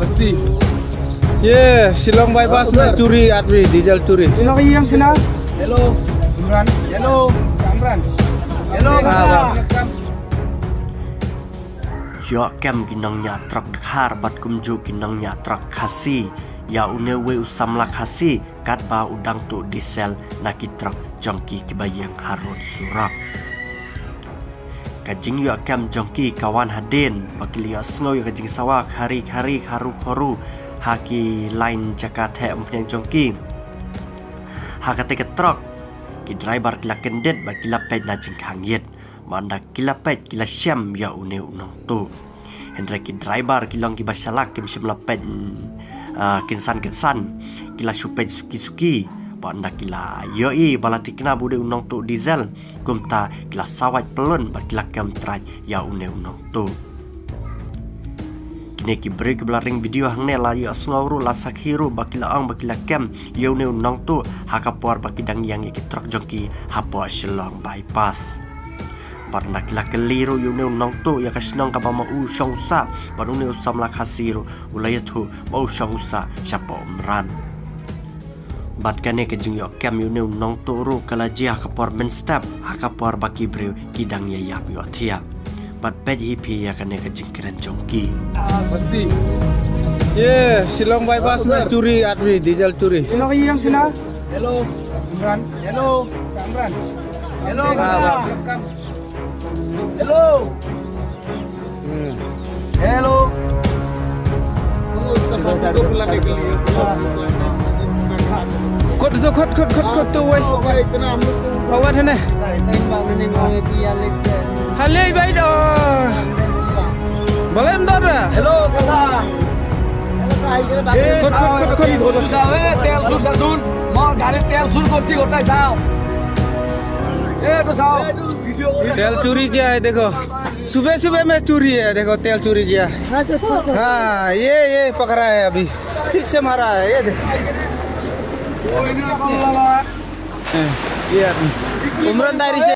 Pasti. Shillong bypass में चोरी आदमी डीजल चोरी Hello yang sila. Hello. Imran. Hello. Imran. Hello. Yo kem kinongnya truk khar bat kumju kinongnya truk khasi ya unewe usamla khasi kat ba udang tu diesel naki truk jongki kibayang harun surak kajing yo kem jongki kawan haden bakil yo sngoy kajing sawak hari haru khoru haki line Jakarta empeng jongki hakate ke truk ki driver kila kendet ba kila pet na jing khangyet manda kila pet kila syam ya une unong tu Hendra ki driver kilong ki basalak kim simla pet kinsan kila supet suki panda kila yoi balati kena bude unong tu diesel kumta kila sawat pelun ba kila kem trai ya une unong tu kini ki break blaring video hangne la ya sngauru la sakhiru ba kila ang ba kila kem ya une unong tu hakapor ba kidang yang ki truk jongki hapo Shillong bypass parna kila keliru yune unong tu ya kasnong ka ma usong sa parune usam la khasiru ulayatu ma usong sa siapa umran bat kane ke jing yo kem yune unong tu ru kala jia ka por men step hakapor baki breu kidang ya yap yo thia bat pet hi phi ya kane ke jing keren jongki Pasti. Shillong bypass में चोरी आदमी डीजल चोरी Hello yang sila. Hello. Imran. Hello. Imran. Hello. Hello. Hello. Itu pelani ke लिए खट तो वही भाई kena amuk awat है ना हाले भाई दा balem dar Hello kakak. खट sao ấy tel sun sao sun mo গাড়ি তেল sun করছি কোথায় sao ए तो sao तेल चोरी किया है देखो सुबह में चोरी है देखो तेल चोरी किया हाँ ये पकड़ा है अभी ठीक से मारा है ये देखो ये आदमी उमरन दारी से